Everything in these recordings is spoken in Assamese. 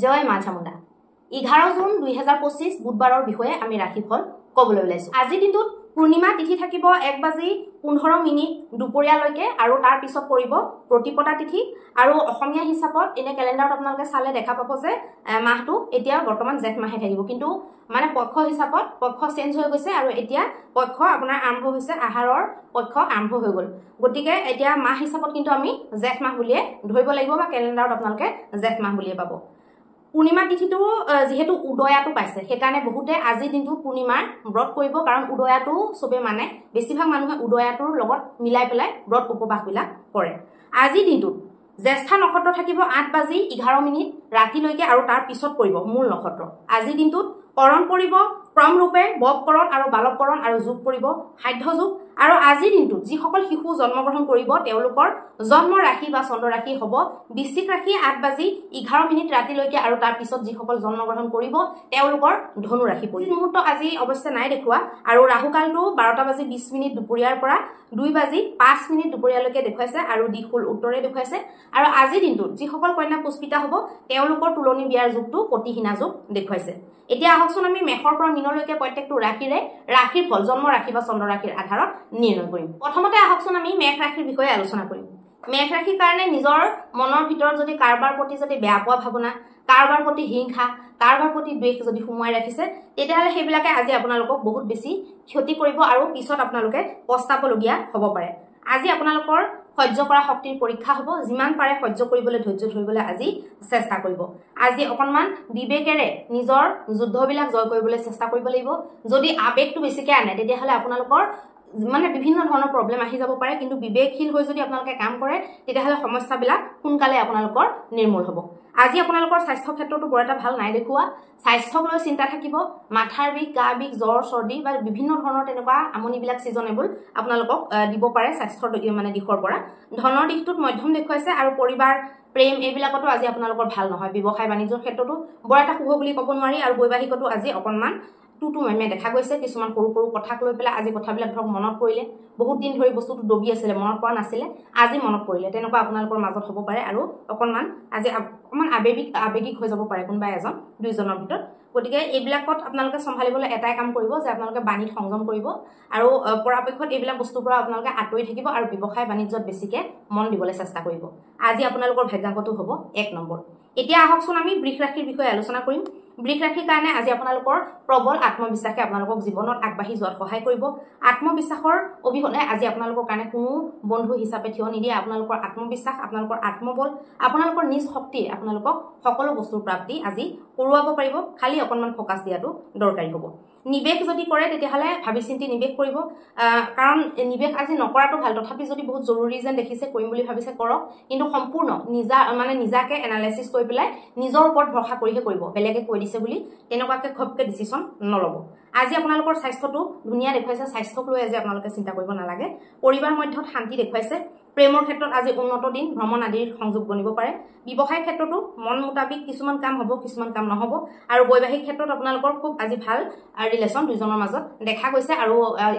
জয় মা চামুণ্ডা 11 জুন 2025 বুধবাৰৰ বিষয়ে আমি ৰাশিফল ক'বলৈ ওলাইছো। আজি দিনটোত পূৰ্ণিমা তিথি থাকিব 1:15 দুপৰীয়ালৈকে আৰু তাৰ পিছত পৰিব প্ৰতিপদা তিথি আৰু অসমীয়া হিচাপত এনে ক্যালেন্ডাৰত আপোনালোকে চালে দেখা পাব যে মাহটো এতিয়া বৰ্তমান জেঠ মাহে থাকিব, কিন্তু মানে পক্ষ হিচাপত পক্ষ চেঞ্জ হৈ গৈছে আৰু এতিয়া পক্ষ আপোনাৰ আৰম্ভ হৈছে আহাৰৰ পক্ষ আৰম্ভ হৈ গ'ল। গতিকে এতিয়া মাহ হিচাপত কিন্তু আমি জেঠ মাহ বুলিয়ে ধৰিব লাগিব বা ক্যালেন্ডাৰত আপোনালোকে জেঠ মাহ বুলিয়ে পাব। পূৰ্ণিমা তিথিটো যেহেতু উদয়াটো পাইছে সেইকাৰণে বহুতে আজি দিনটো পূৰ্ণিমাৰ ব্ৰত কৰিব, কাৰণ উদয়াটো সবে মানে বেছিভাগ মানুহে উদয়াটোৰ লগত মিলাই পেলাই ব্ৰত উপবাসবিলাক কৰে। আজি দিনটোত জ্যেষ্ঠা নক্ষত্ৰ থাকিব 8:11 ৰাতিলৈকে আৰু তাৰ পিছত পৰিব মূল নক্ষত্ৰ। আজি দিনটোত কৰণ পৰিব ক্ৰমৰূপে ববকৰণ আৰু বালককৰণ আৰু যোগ পৰিব সাধ্য যোগ। আৰু আজি দিনটোত যিসকল শিশু জন্মগ্ৰহণ কৰিব তেওঁলোকৰ জন্ম ৰাশি বা চন্দ্ৰ ৰাশি হ'ব বৃশ্চিক ৰাশি 8:11 ৰাতিলৈকে আৰু তাৰ পিছত যিসকল জন্মগ্ৰহণ কৰিব তেওঁলোকৰ ধনু ৰাশি পৰিব। মুহূৰ্ত আজি অৱশ্যে নাই দেখুৱা আৰু ৰাহুকালটো 12:20 দুপৰীয়াৰ পৰা 2:05 দুপৰীয়ালৈকে দেখুৱাইছে আৰু দিশুল উত্তৰে দেখুৱাইছে। আৰু আজি দিনটোত যিসকল কন্যা পুষ্পিতা হ'ব তেওঁলোকৰ তুলনি বিয়াৰ যোগটো প্ৰতিহীনা যোগ দেখুৱাইছে। এতিয়া আহকচোন আমি মেষৰ পৰা মীনলৈকে প্ৰত্যেকটো ৰাশিৰে ৰাশিৰ ফল জন্ম ৰাশি বা চন্দ্ৰ ৰাশিৰ আধাৰত নিৰ্ণয় কৰিম। প্ৰথমতে আহকচোন আমি মেষ ৰাশিৰ বিষয়ে আলোচনা কৰিম। মেষ ৰাশিৰ কাৰণে নিজৰ মনৰ ভিতৰত যদি কাৰোবাৰ প্ৰতি যদি বেয়া পোৱা ভাৱনা, কাৰোবাৰ প্ৰতি হিংসা, কাৰোবাৰ প্ৰতি দ্বেষ যদি সোমাই ৰাখিছে তেতিয়াহ'লে সেইবিলাকে আজি আপোনালোকক বহুত বেছি ক্ষতি কৰিব আৰু পিছত আপোনালোকে পস্তাবলগীয়া হ'ব পাৰে। আজি আপোনালোকৰ সহ্য কৰা শক্তিৰ পৰীক্ষা হ'ব, যিমান পাৰে সহ্য কৰিবলৈ ধৈৰ্য ধৰিবলৈ আজি চেষ্টা কৰিব। আজি অকণমান বিবেকেৰে নিজৰ যুদ্ধবিলাক জয় কৰিবলৈ চেষ্টা কৰিব লাগিব। যদি আবেগটো বেছিকৈ আনে তেতিয়াহ'লে আপোনালোকৰ মানে বিভিন্ন ধৰণৰ প্ৰব্লেম আহি যাব পাৰে, কিন্তু বিবেকশীল হৈ যদি আপোনালোকে কাম কৰে তেতিয়াহ'লে সমস্যাবিলাক সোনকালে আপোনালোকৰ নিৰ্মূল হ'ব। আজি আপোনালোকৰ স্বাস্থ্য ক্ষেত্ৰতো বৰ এটা ভাল নাই দেখুওৱা। স্বাস্থ্যক লৈ চিন্তা থাকিব, মাথাৰ বিষ, গা বিষ, জ্বৰ, চৰ্দি বা বিভিন্ন ধৰণৰ তেনেকুৱা আমনিবিলাক ছিজনেবল আপোনালোকক দিব পাৰে স্বাস্থ্যৰ মানে দিশৰ পৰা। ধনৰ দিশটোত মধ্যম দেখুৱাইছে আৰু পৰিবাৰ প্ৰেম এইবিলাকতো আজি আপোনালোকৰ ভাল নহয়। ব্যৱসায় বাণিজ্যৰ ক্ষেত্ৰতো বৰ এটা শুভ বুলি ক'ব নোৱাৰি আৰু বৈবাহিকতো আজি অকণমান টুটু মেমে দেখা গৈছে। কিছুমান সৰু সৰু কথাক লৈ পেলাই আজি কথাবিলাক ধৰক মনত পৰিলে, বহুত দিন ধৰি বস্তুটো দবি আছিলে, মনত পৰা নাছিলে, আজি মনত পৰিলে, তেনেকুৱা আপোনালোকৰ মাজত হ'ব পাৰে আৰু অকণমান আজি অকণমান আবেগিক হৈ যাব পাৰে কোনোবা এজন দুইজনৰ ভিতৰত। গতিকে এইবিলাকত আপোনালোকে চম্ভালিবলৈ এটাই কাম কৰিব যে আপোনালোকে বাণীত সংযম কৰিব আৰু পৰাপক্ষত এইবিলাক বস্তুৰ পৰা আপোনালোকে আঁতৰি থাকিব আৰু ব্যৱসায় বাণিজ্যত বেছিকৈ মন দিবলৈ চেষ্টা কৰিব। আজি আপোনালোকৰ ভাগ্যাংকটো হ'ব 1 নম্বৰ। এতিয়া আহকচোন আমি বৃষ ৰাশিৰ বিষয়ে আলোচনা কৰিম। বৃষ ৰাশিৰ কাৰণে আজি আপোনালোকৰ প্ৰবল আত্মবিশ্বাসে আপোনালোকক জীৱনত আগবাঢ়ি যোৱাত সহায় কৰিব। আত্মবিশ্বাসৰ অবিহনে আজি আপোনালোকৰ কাৰণে কোনো বন্ধু হিচাপে থিয় নিদিয়ে। আপোনালোকৰ আত্মবিশ্বাস, আপোনালোকৰ আত্মবল, আপোনালোকৰ নিজ শক্তি আপোনালোকক সকলো বস্তুৰ প্ৰাপ্তি আজি কৰোৱাব পাৰিব। খালি অকণমান ফ'কাছ দিয়াটো দৰকাৰী হ'ব। নিৱেশ যদি কৰে তেতিয়াহ'লে ভাবি চিন্তি নিৱেশ কৰিব, কাৰণ নিৱেশ আজি নকৰাটো ভাল, তথাপি যদি বহুত জৰুৰী যেন দেখিছে কৰিম বুলি ভাবিছে কৰক, কিন্তু সম্পূৰ্ণ নিজাকে এনালাইচিছ কৰি পেলাই নিজৰ ওপৰত ভৰসা কৰিহে কৰিব। বেলেগে কৈ দিছে বুলি তেনেকুৱাকৈ ঘপকৈ ডিচিশ্যন নল'ব। আজি আপোনালোকৰ স্বাস্থ্যটো ধুনীয়া দেখুৱাইছে, স্বাস্থ্যক লৈ আজি আপোনালোকে চিন্তা কৰিব নালাগে। পৰিবাৰ মধ্যত শান্তি দেখুৱাইছে। প্ৰেমৰ ক্ষেত্ৰত আজি উন্নত দিন, ভ্ৰমণ আদিৰ সংযোগ বনিব পাৰে। ব্যৱসায় ক্ষেত্ৰতো মন মুতাবিক কিছুমান কাম হ'ব, কিছুমান কাম নহ'ব আৰু বৈবাহিক ক্ষেত্ৰত আপোনালোকৰ খুব আজি ভাল ৰিলেশ্যন দুজনৰ মাজত দেখা গৈছে আৰু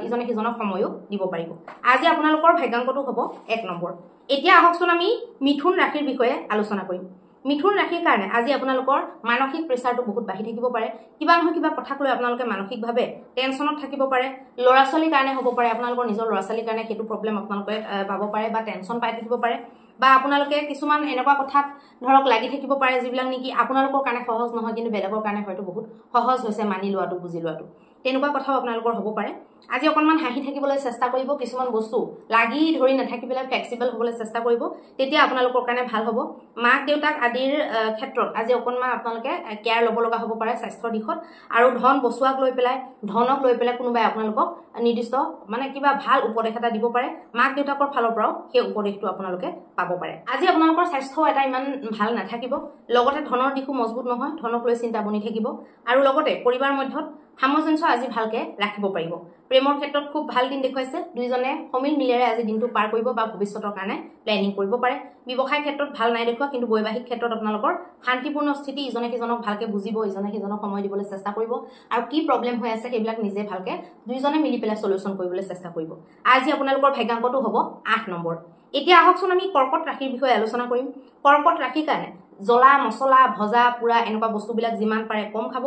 ইজনে সিজনক সময়ো দিব পাৰিব। আজি আপোনালোকৰ ভাগ্যাংকটো হ'ব 1 নম্বৰ। এতিয়া আহকচোন আমি মিথুন ৰাশিৰ বিষয়ে আলোচনা কৰিম। মিথুন ৰাশিৰ কাৰণে আজি আপোনালোকৰ মানসিক প্ৰেচাৰটো বহুত বাঢ়ি থাকিব পাৰে। কিবা নহয় কিবা কথাক লৈ আপোনালোকে মানসিকভাৱে টেনশ্যনত থাকিব পাৰে। ল'ৰা ছোৱালীৰ কাৰণে হ'ব পাৰে, আপোনালোকৰ নিজৰ ল'ৰা ছোৱালীৰ কাৰণে সেইটো প্ৰব্লেম আপোনালোকে পাব পাৰে বা টেনশ্যন পাই থাকিব পাৰে, বা আপোনালোকে কিছুমান এনেকুৱা কথাত ধৰক লাগি থাকিব পাৰে যিবিলাক নেকি আপোনালোকৰ কাৰণে সহজ নহয়, কিন্তু বেলেগৰ কাৰণে হয়তো বহুত সহজ হৈছে মানি লোৱাটো, বুজি লোৱাটো। তেনেকুৱা কথাও আপোনালোকৰ হ'ব পাৰে। আজি অকণমান হাঁহি থাকিবলৈ চেষ্টা কৰিব, কিছুমান বস্তু লাগি ধৰি নাথাকি পেলাই ফ্লেক্সিবল হ'বলৈ চেষ্টা কৰিব, তেতিয়া আপোনালোকৰ কাৰণে ভাল হ'ব। মাক দেউতাক আদিৰ ক্ষেত্ৰত আজি অকণমান আপোনালোকে কেয়াৰ ল'ব লগা হ'ব পাৰে স্বাস্থ্যৰ দিশত। আৰু ধন বচোৱাক লৈ পেলাই, ধনক লৈ পেলাই কোনোবাই আপোনালোকক নিৰ্দিষ্ট মানে কিবা ভাল উপদেশ এটা দিব পাৰে। মাক দেউতাকৰ ফালৰ পৰাও সেই উপদেশটো আপোনালোকে পাব পাৰে। আজি আপোনালোকৰ স্বাস্থ্য এটা ইমান ভাল নাথাকিব, লগতে ধনৰ দিশো মজবুত নহয়, ধনক লৈ চিন্তা বনি থাকিব আৰু লগতে পৰিবাৰ মধ্যত সামঞ্জস্য আজি ভালকে ৰাখিব পাৰিব। প্ৰেমৰ ক্ষেত্ৰত খুব ভাল দিন দেখুৱাইছে, দুইজনে সমিল মিলেৰে আজি দিনটো পাৰ কৰিব বা ভৱিষ্যতৰ কাৰণে প্লেনিং কৰিব পাৰে। ব্যৱসায় ক্ষেত্ৰত ভাল নাই দেখুওৱা, কিন্তু বৈবাহিক ক্ষেত্ৰত আপোনালোকৰ শান্তিপূৰ্ণ স্থিতি, ইজনে সিজনক ভালকে বুজিব, ইজনে সিজনক সময় দিবলৈ চেষ্টা কৰিব আৰু কি প্ৰব্লেম হৈ আছে সেইবিলাক নিজে ভালকে দুইজনে মিলি পেলাই সলিউশ্যন কৰিবলৈ চেষ্টা কৰিব। আজি আপোনালোকৰ ভাগ্যাংকটো হ'ব 8 নম্বৰ। এতিয়া আহকচোন আমি কৰ্কট ৰাশিৰ বিষয়ে আলোচনা কৰিম। কৰ্কট ৰাশিৰ কাৰণে জ্বলা মছলা ভজা পুৰা এনেকুৱা বস্তুবিলাক যিমান পাৰে কম খাব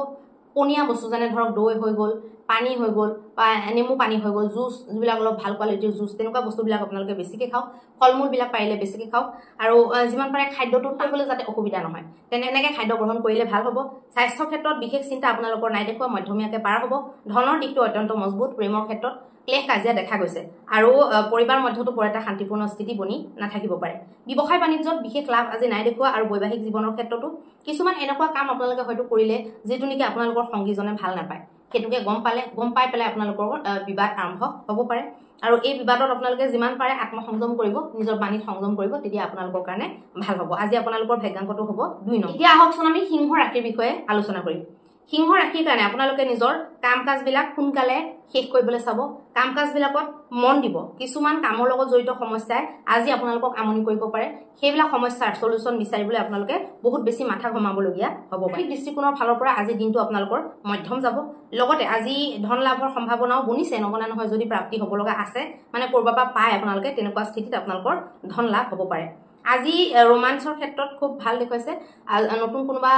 পনীয়া বস্তু যেনে ধৰক দৈ হৈ গ'ল পানী হৈ গ'ল বা নেমু পানী হৈ গ'ল জুচ যিবিলাক অলপ ভাল কোৱালিটিৰ জুচ তেনেকুৱা বস্তুবিলাক আপোনালোকে বেছিকৈ খাওক ফল মূলবিলাক পাৰিলে বেছিকৈ খাওক আৰু যিমান পাৰে খাদ্যটো কৰিবলৈ যাতে অসুবিধা নহয় তেনেকৈ খাদ্য গ্ৰহণ কৰিলে ভাল হ'ব স্বাস্থ্যৰ ক্ষেত্ৰত বিশেষ চিন্তা আপোনালোকৰ নাই দেখুওৱা মধ্যমীয়াকৈ পাৰ হ'ব ধনৰ দিশটো অত্যন্ত মজবুত প্ৰেমৰ ক্ষেত্ৰত ক্লেশ কাজিয়া দেখা গৈছে আৰু পৰিবাৰ মধ্যতো বৰ এটা শান্তিপূৰ্ণ স্থিতি বনি নাথাকিব পাৰে ব্যৱসায় বাণিজ্যত বিশেষ লাভ আজি নাই দেখুওৱা আৰু বৈবাহিক জীৱনৰ ক্ষেত্ৰতো কিছুমান এনেকুৱা কাম আপোনালোকে হয়তো কৰিলে যিটো নেকি আপোনালোকৰ সংগীজনে ভাল নাপায় সেইটোকে গম পাই পেলাই আপোনালোকৰ বিবাদ আৰম্ভ হ'ব পাৰে আৰু এই বিবাদত আপোনালোকে যিমান পাৰে আত্মসংযম কৰিব নিজৰ বাণীত সংযম কৰিব তেতিয়া আপোনালোকৰ কাৰণে ভাল হ'ব আজি আপোনালোকৰ ভাগ্যাংকটো হ'ব 2 নম্বৰ এতিয়া আহকচোন আমি সিংহ ৰাশিৰ বিষয়ে আলোচনা কৰিম সিংহ ৰাশিৰ কাৰণে আপোনালোকে নিজৰ কাম কাজবিলাক সোনকালে শেষ কৰিবলৈ চাব কাম কাজবিলাকত মন দিব কিছুমান কামৰ লগত জড়িত সমস্যাই আজি আপোনালোকক আমনি কৰিব পাৰে সেইবিলাক সমস্যাৰ সলিউশন বিচাৰিবলৈ আপোনালোকে বহুত বেছি মাথা ঘমাবলগীয়া হ'ব পাৰে দৃষ্টিকোণৰ ফালৰ পৰা আজি দিনটো আপোনালোকৰ মধ্যম যাব লগতে আজি ধন লাভৰ সম্ভাৱনাও বনিছে নবনা নহয় যদি প্ৰাপ্তি হ'ব লগা আছে মানে কৰবাৰ পৰা পায় আপোনালোকে তেনেকুৱা স্থিতিত আপোনালোকৰ ধন লাভ হ'ব পাৰে আজি ৰোমাঞ্চৰ ক্ষেত্ৰত খুব ভাল দেখুৱাইছে নতুন কোনোবা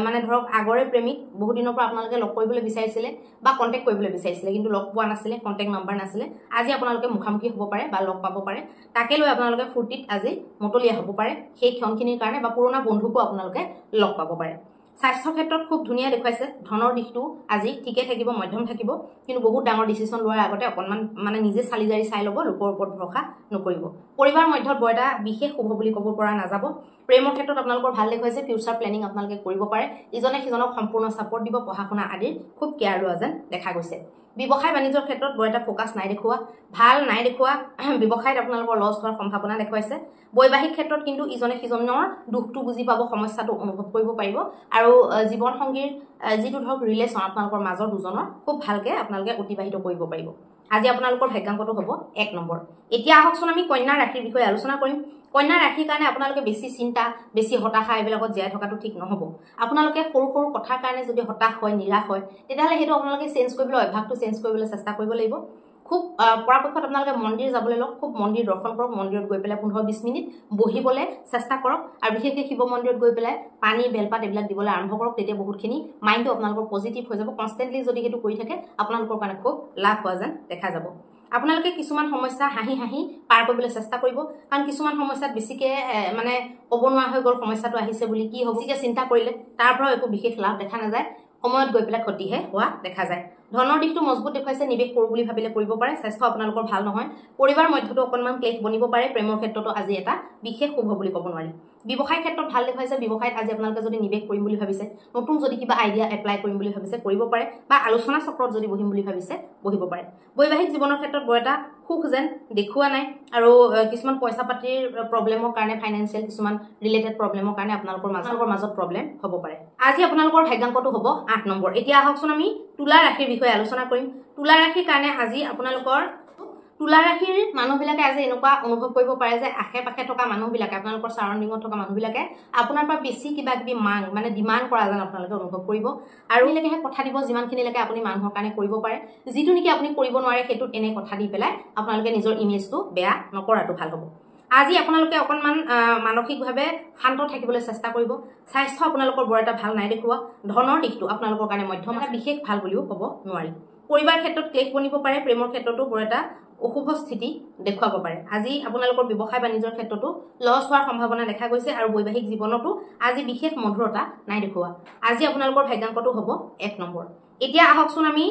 মানে ধৰক আগৰে প্ৰেমিক বহু দিনৰ পৰা আপোনালোকে লগ কৰিবলৈ বিচাৰিছিলে বা কণ্টেক্ট কৰিবলৈ বিচাৰিছিলে কিন্তু লগ পোৱা নাছিলে কণ্টেক্ট নম্বৰ নাছিলে আজি আপোনালোকে মুখামুখি হ'ব পাৰে বা লগ পাব পাৰে তাকে লৈ আপোনালোকে ফূৰ্তিত আজি মতলীয়া হ'ব পাৰে সেই ক্ষণখিনিৰ কাৰণে বা পুৰণা বন্ধুকো আপোনালোকে লগ পাব পাৰে স্বাস্থ্যৰ ক্ষেত্ৰত খুব ধুনীয়া দেখুৱাইছে ধনৰ দিশটো আজি ঠিকে থাকিব মধ্যম থাকিব কিন্তু বহুত ডাঙৰ ডিচিশ্যন লোৱাৰ আগতে অকণমান মানে নিজে চালি জাৰি চাই ল'ব লোকৰ ওপৰত ভৰসা নকৰিব পৰিবাৰ মধ্যত বৰ এটা বিশেষ শুভ বুলি ক'ব পৰা নাযাব প্ৰেমৰ ক্ষেত্ৰত আপোনালোকৰ ভাল দেখুৱাইছে ফিউচাৰ প্লেনিং আপোনালোকে কৰিব পাৰে ইজনে সিজনক সম্পূৰ্ণ ছাপৰ্ট দিব পঢ়া শুনা আদিৰ খুব কেয়াৰ লোৱা যেন দেখা গৈছে ব্যৱসায় বাণিজ্যৰ ক্ষেত্ৰত বৰ এটা ফ'কাছ নাই দেখুওৱা ভাল নাই দেখুওৱা ব্যৱসায়ত আপোনালোকৰ লছ হোৱাৰ সম্ভাৱনা দেখুৱাইছে বৈবাহিক ক্ষেত্ৰত কিন্তু ইজনে সিজনৰ দুখটো বুজি পাব সমস্যাটো অনুভৱ কৰিব পাৰিব আৰু জীৱন সংগীৰ যিটো ধৰক ৰিলেশ্যন আপোনালোকৰ মাজৰ দুজনৰ খুব ভালকৈ আপোনালোকে অতিবাহিত কৰিব পাৰিব আজি আপোনালোকৰ ভাগ্যাংকটো হ'ব 1 নম্বৰ এতিয়া আহকচোন আমি কন্যা ৰাশিৰ বিষয়ে আলোচনা কৰিম কন্যা ৰাশিৰ কাৰণে আপোনালোকে বেছি চিন্তা বেছি হতাশা এইবিলাকত জীয়াই থকাটো ঠিক নহ'ব আপোনালোকে সৰু সৰু কথাৰ কাৰণে যদি হতাশ হয় নিৰাশ হয় তেতিয়াহ'লে সেইটো আপোনালোকে চেঞ্জ কৰিবলৈ অভ্যাসটো চেঞ্জ কৰিবলৈ চেষ্টা কৰিব লাগিব খুব পৰাপক্ষত আপোনালোকে মন্দিৰ যাবলৈ লওক খুব মন্দিৰ দৰ্শন কৰক মন্দিৰত গৈ পেলাই 15-20 মিনিট বহিবলৈ চেষ্টা কৰক আৰু বিশেষকৈ শিৱ মন্দিৰত গৈ পেলাই পানী বেলপাত এইবিলাক দিবলৈ আৰম্ভ কৰক তেতিয়া বহুতখিনি মাইণ্ডটো আপোনালোকৰ পজিটিভ হৈ যাব কনষ্টেণ্টলি যদি সেইটো কৰি থাকে আপোনালোকৰ কাৰণে খুব লাভ হোৱা যেন দেখা যাব আপোনালোকে কিছুমান সমস্যা হাঁহি হাঁহি পাৰ কৰিবলৈ চেষ্টা কৰিব কাৰণ কিছুমান সমস্যাত বেছিকৈ মানে ক'ব নোৱাৰা হৈ গ'ল সমস্যাটো আহিছে বুলি কি হ'ব বেছিকৈ চিন্তা কৰিলে তাৰ পৰাও একো বিশেষ লাভ দেখা নাযায় সময়ত গৈ পেলাই ক্ষতিহে হোৱা দেখা যায় ধনৰ দিশটো মজবুত দেখুৱাইছে নিৱেশ কৰোঁ বুলি ভাবিলে কৰিব পাৰে স্বাস্থ্য আপোনালোকৰ ভাল নহয় পৰিবাৰ মধ্যতো অকণমান ক্লেশ বনিব পাৰে প্ৰেমৰ ক্ষেত্ৰতো আজি এটা বিশেষ শুভ বুলি ক'ব নোৱাৰি ব্যৱসায় ক্ষেত্ৰত ভাল দেখুৱাইছে ব্যৱসায়ত আজি আপোনালোকে যদি নিৱেশ কৰিম বুলি ভাবিছে নতুন যদি কিবা আইডিয়া এপ্লাই কৰিম বুলি ভাবিছে কৰিব পাৰে বা আলোচনা চক্ৰত যদি বহিম বুলি ভাবিছে বহিব পাৰে বৈবাহিক জীৱনৰ ক্ষেত্ৰত বৰ এটা সুখ যেন দেখুওৱা নাই আৰু কিছুমান পইচা পাতিৰ প্ৰব্লেমৰ কাৰণে ফাইনেন্সিয়েল কিছুমান ৰিলেটেড প্ৰব্লেমৰ কাৰণে আপোনালোকৰ মাজত প্ৰব্লেম হ'ব পাৰে আজি আপোনালোকৰ ভাগ্যাংকটো হ'ব 8 নম্বৰ এতিয়া আহকচোন আমি তুলা ৰাশিৰ বিষয়ে আলোচনা কৰিম তুলা ৰাশিৰ কাৰণে আজি আপোনালোকৰ তুলা ৰাশিৰ মানুহবিলাকে আজি এনেকুৱা অনুভৱ কৰিব পাৰে যে আশে পাশে থকা মানুহবিলাকে আপোনালোকৰ সাৰাউণ্ডিঙত থকা মানুহবিলাকে আপোনাৰ পৰা বেছি কিবা কিবি মানে ডিমাণ্ড কৰা যেন আপোনালোকে অনুভৱ কৰিব আৰু এনেকৈ কথা দিব যিমানখিনিলৈকে আপুনি মানুহৰ কাৰণে কৰিব পাৰে যিটো নেকি আপুনি কৰিব নোৱাৰে সেইটোত এনে কথা দি পেলাই আপোনালোকে নিজৰ ইমেজটো বেয়া নকৰাটো ভাল হ'ব আজি আপোনালোকে অকণমান মানসিকভাৱে শান্ত থাকিবলৈ চেষ্টা কৰিব স্বাস্থ্য আপোনালোকৰ বৰ এটা ভাল নাই দেখুওৱা ধনৰ দিশটো আপোনালোকৰ কাৰণে মধ্যম এটা বিশেষ ভাল বুলিও ক'ব নোৱাৰি পৰিবাৰ ক্ষেত্ৰত ক্লেশ বনিব পাৰে প্ৰেমৰ ক্ষেত্ৰতো বৰ এটা অশুভ স্থিতি দেখুৱাব পাৰে আজি আপোনালোকৰ ব্যৱসায় বাণিজ্যৰ ক্ষেত্ৰতো লছ হোৱাৰ সম্ভাৱনা দেখা গৈছে আৰু বৈবাহিক জীৱনতো আজি বিশেষ মধুৰতা নাই দেখুওৱা আজি আপোনালোকৰ ভাগ্যাংকটো হ'ব 1 নম্বৰ এতিয়া আহকচোন আমি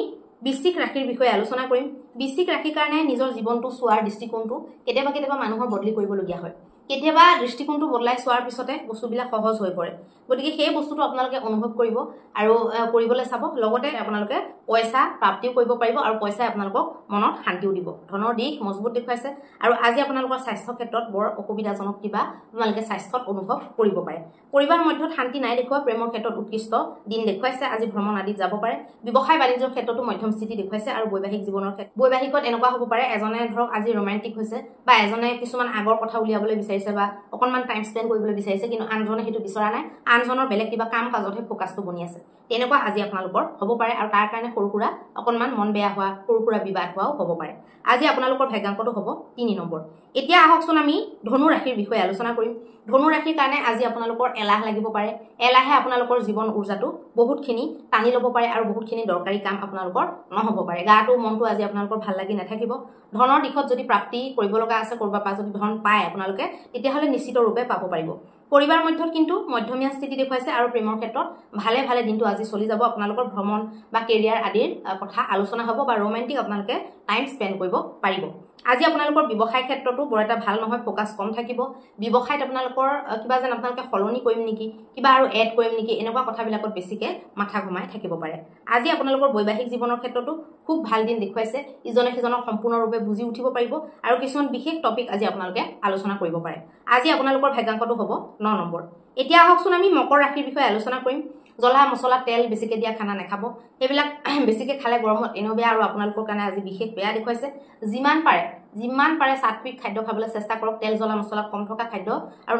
বৃশ্চিক ৰাশিৰ বিষয়ে আলোচনা কৰিম বৃশ্চিক ৰাশিৰ কাৰণে নিজৰ জীৱনটো চোৱাৰ দৃষ্টিকোণটো কেতিয়াবা মানুহৰ বদলি কৰিবলগীয়া হয় কেতিয়াবা দৃষ্টিকোণটো বদলাই চোৱাৰ পিছতে বস্তুবিলাক সহজ হৈ পৰে গতিকে সেই বস্তুটো আপোনালোকে অনুভৱ কৰিব আৰু কৰিবলৈ চাব লগতে আপোনালোকে পইচা প্ৰাপ্তিও কৰিব পাৰিব আৰু পইচাই আপোনালোকক মনত শান্তিও দিব ধনৰ দিশ মজবুত দেখুৱাইছে আৰু আজি আপোনালোকৰ স্বাস্থ্য ক্ষেত্ৰত বৰ অসুবিধাজনক কিবা আপোনালোকে স্বাস্থ্যত অনুভৱ কৰিব পাৰে পৰিবাৰ মধ্যত শান্তি নাই দেখুওৱা প্ৰেমৰ ক্ষেত্ৰত উৎকৃষ্ট দিন দেখুৱাইছে আজি ভ্ৰমণ আদিত যাব পাৰে ব্যৱসায় বাণিজ্যৰ ক্ষেত্ৰতো মধ্যম স্থিতি দেখুৱাইছে আৰু বৈবাহিক জীৱনৰ বৈবাহিকত এনেকুৱা হ'ব পাৰে এজনে ধৰক আজি ৰোমান্টিক হৈছে বা এজনে কিছুমান আগৰ কথা উলিয়াবলৈ বিচাৰিছে বিচাৰিছে বা অকণমান টাইম স্পেণ্ড কৰিবলৈ বিচাৰিছে, কিন্তু আনজনে সেইটো বিচৰা নাই, আনজনৰ বেলেগ কিবা কাম কাজতহে ফ'কাছটো বনি আছে। তেনেকুৱা আজি আপোনালোকৰ হ'ব পাৰে, আৰু তাৰ কাৰণে সৰু সুৰা অকণমান মন বেয়া হোৱা, সৰু সুৰা বিবাদ হোৱাও হ'ব পাৰে। আজি আপোনালোকৰ ভাগ্যাংকটো হ'ব 3 নম্বৰ। এতিয়া আহকচোন আমি ধনু ৰাশিৰ বিষয়ে আলোচনা কৰিম। ধনু ৰাশিৰ কাৰণে আজি আপোনালোকৰ এলাহ লাগিব পাৰে। এলাহে আপোনালোকৰ জীৱন উৰ্জাটো বহুতখিনি টানি ল'ব পাৰে আৰু বহুতখিনি দৰকাৰী কাম আপোনালোকৰ নহ'ব পাৰে। গাটো মনটো আজি আপোনালোকৰ ভাল লাগি নাথাকিব। ধনৰ দিশত যদি প্ৰাপ্তি কৰিব লগা আছে, ক'ৰবাৰ পৰা যদি ধন পায় আপোনালোকে, তেতিয়াহ'লে নিশ্চিত ৰূপে পাব পাৰিব। পৰিবাৰ মধ্যত কিন্তু মধ্যমীয়া স্থিতি দেখুৱাইছে, আৰু প্ৰেমৰ ক্ষেত্ৰত ভালে ভালে দিনটো আজি চলি যাব। আপোনালোকৰ ভ্ৰমণ বা কেৰিয়াৰ আদিৰ কথা আলোচনা হ'ব, বা ৰোমান্টিক আপোনালোকে টাইম স্পেণ্ড কৰিব পাৰিব। আজি আপোনালোকৰ ব্যৱসায় ক্ষেত্ৰতো বৰ এটা ভাল নহয়, ফ'কাছ কম থাকিব। ব্যৱসায়ত আপোনালোকৰ কিবা যেন আপোনালোকে সলনি কৰিম নেকি, কিবা আৰু এড কৰিম নেকি, এনেকুৱা কথাবিলাকত বেছিকৈ মাথা ঘুমাই থাকিব পাৰে। আজি আপোনালোকৰ বৈবাহিক জীৱনৰ ক্ষেত্ৰতো খুব ভাল দিন দেখুৱাইছে। ইজনে সিজনক সম্পূৰ্ণৰূপে বুজি উঠিব পাৰিব, আৰু কিছুমান বিশেষ টপিক আজি আপোনালোকে আলোচনা কৰিব পাৰে। আজি আপোনালোকৰ ভাগ্যাংকটো হ'ব 9 নম্বৰ। এতিয়া আহকচোন আমি মকৰ ৰাশিৰ বিষয়ে আলোচনা কৰিম। জ্বলা মছলা তেল বেছিকৈ দিয়া খানা নাখাব, সেইবিলাক বেছিকৈ খালে গৰমত এনেও বেয়া, আৰু আপোনালোকৰ কাৰণে আজি বিশেষ বেয়া দেখুৱাইছে। যিমান পাৰে সাত্বিক খাদ্য খাবলৈ চেষ্টা কৰক, তেল জ্বলা মছলা কম থকা খাদ্য, আৰু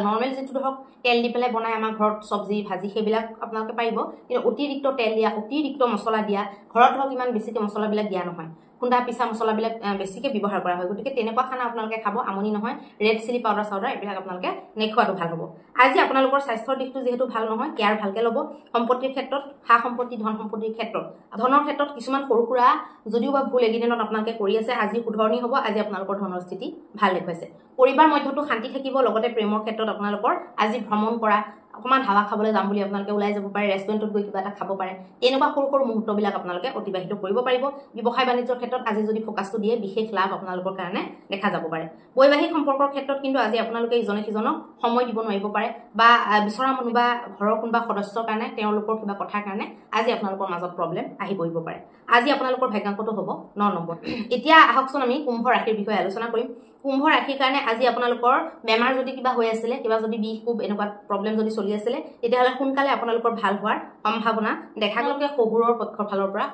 নৰ্মেল যিটো ধৰক তেল দি পেলাই বনাই আমাৰ ঘৰত চব্জি ভাজি, সেইবিলাক আপোনালোকে পাৰিব, কিন্তু অতিৰিক্ত তেল দিয়া, অতিৰিক্ত মছলা দিয়া, ঘৰত ধৰক ইমান বেছিকৈ মছলাবিলাক দিয়া নহয়, খুন্দা পিছা মছলাবিলাক বেছিকৈ ব্যৱহাৰ কৰা হয়। গতিকে তেনেকুৱা খানা আপোনালোকে খাব, আমনি নহয়। ৰেড চিলি পাউডাৰ চাউডাৰ এইবিলাক আপোনালোকে নেখোৱাটো ভাল হ'ব। আজি আপোনালোকৰ স্বাস্থ্যৰ দিশটো যিহেতু ভাল নহয়, কেয়াৰ ভালকৈ ল'ব। সম্পত্তিৰ ক্ষেত্ৰত, সা সম্পত্তি, ধন সম্পত্তিৰ ক্ষেত্ৰত, ধনৰ ক্ষেত্ৰত কিছুমান সৰু সুৰা যদিও বা ভুল এইকেইদিনত আপোনালোকে কৰি আছে, আজি শুধৰণি হ'ব। আজি আপোনালোকৰ ধনৰ স্থিতি ভাল দেখুৱাইছে। পৰিবাৰ মধ্যতো শান্তি থাকিব। লগতে প্ৰেমৰ ক্ষেত্ৰত আপোনালোকৰ আজি ভ্ৰমণ কৰা, অকণমান হাৱা খাবলৈ যাম বুলি আপোনালোকে ওলাই যাব পাৰে, ৰেষ্টুৰেণ্টত গৈ কিবা এটা খাব পাৰে, তেনেকুৱা সৰু সৰু মুহূৰ্তবিলাক আপোনালোকে অতিবাহিত কৰিব পাৰিব। ব্যৱসায় বাণিজ্যৰ ক্ষেত্ৰত আজি যদি ফ'কাছটো দিয়ে, বিশেষ লাভ আপোনালোকৰ কাৰণে দেখা যাব পাৰে। বৈবাহিক সম্পৰ্কৰ ক্ষেত্ৰত কিন্তু আজি আপোনালোকে ইজনে সিজনক সময় দিব নোৱাৰিব পাৰে, বা বিচৰা মানুহ বা ঘৰৰ কোনোবা সদস্যৰ কাৰণে, তেওঁলোকৰ কিবা কথাৰ কাৰণে আজি আপোনালোকৰ মাজত প্ৰব্লেম আহি পৰিব পাৰে। আজি আপোনালোকৰ ভাগ্যাংকটো হ'ব 9 নম্বৰ। এতিয়া আহকচোন আমি কুম্ভ ৰাশিৰ বিষয়ে আলোচনা কৰিম। কুম্ভ ৰাশিৰ কাৰণে আজি আপোনালোকৰ বেমাৰ যদি কিবা হৈ আছিলে, কিবা যদি বিষ কোব এনেকুৱা প্ৰব্লেম যদি চলি আছিলে, তেতিয়াহ'লে সোনকালে আপোনালোকৰ ভাল হোৱাৰ সম্ভাৱনা দেখা গ'ল। শহুৰৰ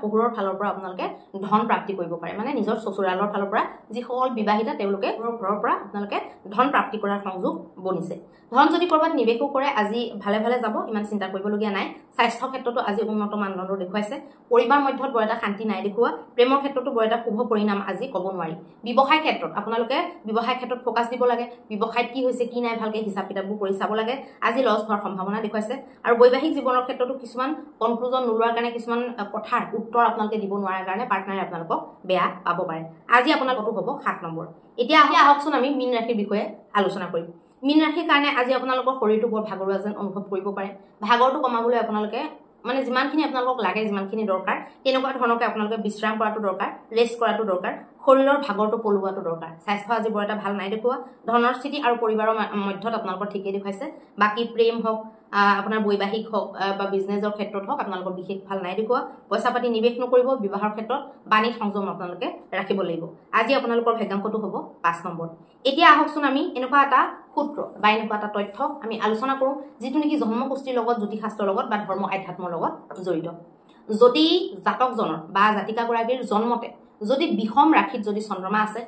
শহুৰৰ ফালৰ পৰা আপোনালোকে ধন প্ৰাপ্তি কৰিব পাৰে, মানে নিজৰ চচুৰালৰ ফালৰ পৰা যিসকল বিবাহিতা তেওঁলোকে ঘৰৰ পৰা আপোনালোকে ধন প্ৰাপ্তি কৰাৰ সংযোগ বনিছে। ধন যদি ক'ৰবাত নিৱেশো কৰে, আজি ভালে ভালে যাব, ইমান চিন্তা কৰিবলগীয়া নাই। স্বাস্থ্য ক্ষেত্ৰতো আজি উন্নত মানদণ্ড দেখুৱাইছে। পৰিবাৰ মধ্যত বৰ এটা শান্তি নাই দেখুওৱা। প্ৰেমৰ ক্ষেত্ৰতো বৰ এটা শুভ পৰিণাম আজি ক'ব নোৱাৰি। ব্যৱসায় ক্ষেত্ৰত আপোনালোকে ব্যৱসায় ক্ষেত্ৰত ফ'কাছ দিব লাগে। ব্যৱসায়ত কি হৈছে কি নাই ভালকৈ হিচাপ কিতাপবোৰ কৰি চাব লাগে। আজি লছ হোৱাৰ সম্ভাৱনা দেখুৱাইছে। আৰু বৈবাহিক জীৱনৰ ক্ষেত্ৰতো কিছুমান কনক্লুজন নোলোৱাৰ কাৰণে, কিছুমান কথাৰ উত্তৰ আপোনালোকে দিব নোৱাৰাৰ কাৰণে পাৰ্টনাৰে আপোনালোকক বেয়া পাব পাৰে। আজি আপোনালোকতো হ'ব 7 নম্বৰ। এতিয়া আহকচোন আমি মীন ৰাশিৰ বিষয়ে আলোচনা কৰিম। মীন ৰাশিৰ কাৰণে আজি আপোনালোকৰ শৰীৰটো বৰ ভাগৰুৱা যেন অনুভৱ কৰিব পাৰে। ভাগৰটো কমাবলৈ আপোনালোকে মানে যিমানখিনি আপোনালোকক লাগে, যিমানখিনি দৰকাৰ, তেনেকুৱা ধৰণকে আপোনালোকে বিশ্ৰাম কৰাটো দৰকাৰ, ৰেষ্ট কৰাটো দৰকাৰ, শৰীৰৰ ভাগৰটো পলোৱাটো দৰকাৰ। স্বাস্থ্য আজি বৰ এটা ভাল নাই দেখুওৱা। ধনৰ স্থিতি আৰু পৰিবাৰৰ মধ্যত আপোনালোকৰ ঠিকেই দেখুৱাইছে। বাকী প্ৰেম হওক, আপোনাৰ বৈবাহিক হওক বা বিজনেছৰ ক্ষেত্ৰত হওক, আপোনালোকৰ বিশেষ ভাল নাই দেখুওৱা। পইচা পাতি নিৱেশ নকৰিব। বিবাহৰ ক্ষেত্ৰত বাণিজ্য সংযম আপোনালোকে ৰাখিব লাগিব। আজি আপোনালোকৰ ভাগ্যাংকটো হ'ব 5 নম্বৰ। এতিয়া আহকচোন আমি এনেকুৱা এটা সূত্ৰ বা এনেকুৱা এটা তথ্য আমি আলোচনা কৰোঁ, যিটো নেকি জন্মকুষ্ঠিৰ লগত, জ্যোতিষাস্ত্ৰৰ লগত বা ধৰ্ম আধ্যাত্মৰ লগত জড়িত। যদি জাতকজনৰ বা জাতিকাগৰাকীৰ জন্মতে যদি বিষম ৰাশিত যদি চন্দ্ৰমা আছে,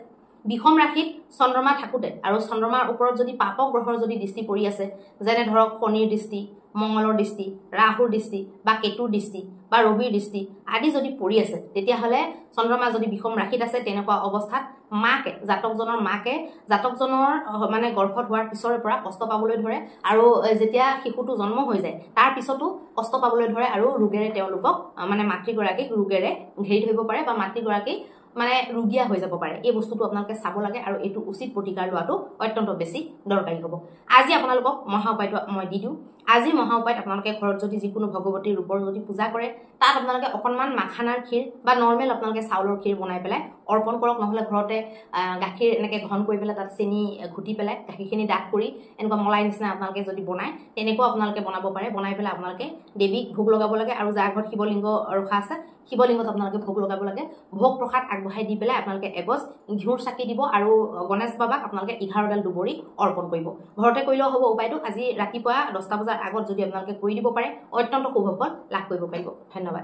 বিষম ৰাশিত চন্দ্ৰমা থাকোঁতে আৰু চন্দ্ৰমাৰ ওপৰত যদি পাপক গ্ৰহৰ যদি দৃষ্টি পৰি আছে, যেনে ধৰক শনিৰ দৃষ্টি, মঙ্গলৰ দৃষ্টি, ৰাহুৰ দৃষ্টি বা কেতুৰ দৃষ্টি বা ৰবিৰ দৃষ্টি আদি যদি পৰি আছে, তেতিয়াহ'লে চন্দ্ৰমা যদি বিষম ৰাশিত আছে, তেনেকুৱা অৱস্থাত মাকে, জাতকজনৰ মাকে জাতকজনৰ মানে গৰ্ভত হোৱাৰ পিছৰে পৰা কষ্ট পাবলৈ ধৰে, আৰু যেতিয়া শিশুটো জন্ম হৈ যায় তাৰ পিছতো কষ্ট পাবলৈ ধৰে, আৰু ৰোগেৰে তেওঁলোকক মানে মাতৃগৰাকীক ৰোগেৰে ঘেৰি ধৰিব পাৰে বা মাতৃগৰাকী মানে ৰোগীয়া হৈ যাব পাৰে। এই বস্তুটো আপোনালোকে চাব লাগে, আৰু এইটো উচিত প্ৰতিকাৰ লোৱাটো অত্যন্ত বেছি দৰকাৰী হ'ব। আজি আপোনালোকক মহা উপায়টো মই দি দিওঁ। আজি মহা উপায়ত আপোনালোকে ঘৰত যদি যিকোনো ভগৱতীৰ ৰূপৰ যদি পূজা কৰে, তাত আপোনালোকে অকণমান মাখানাৰ ক্ষীৰ বা নৰ্মেল আপোনালোকে চাউলৰ ক্ষীৰ বনাই পেলাই অৰ্পণ কৰক। নহ'লে ঘৰতে গাখীৰ এনেকৈ ঘন কৰি পেলাই তাত চেনি ঘুটি পেলাই গাখীৰখিনি ডাঠ কৰি এনেকুৱা মলাই নিচিনা আপোনালোকে যদি বনায়, তেনেকুৱাও আপোনালোকে বনাব পাৰে। বনাই পেলাই আপোনালোকে দেৱীক ভোগ লগাব লাগে, আৰু যাৰ ঘৰত শিৱলিংগ ৰখা আছে শিৱলিংগত আপোনালোকে ভোগ লগাব লাগে। ভোগ প্ৰসাদ আগবঢ়াই দি পেলাই আপোনালোকে এগছ ঘিউৰ চাকি দিব, আৰু গণেশ বাবাক আপোনালোকে 11ডাল দুবৰি অৰ্পণ কৰিব। ঘৰতে কৰিলেও হ'ব উপায়টো। আজি ৰাতিপুৱা 10টা বজাৰ আগত যদি আপোনালোকে কৰি দিব পাৰে, অত্যন্ত শুভ ফল লাভ কৰিব পাৰিব। ধন্যবাদ।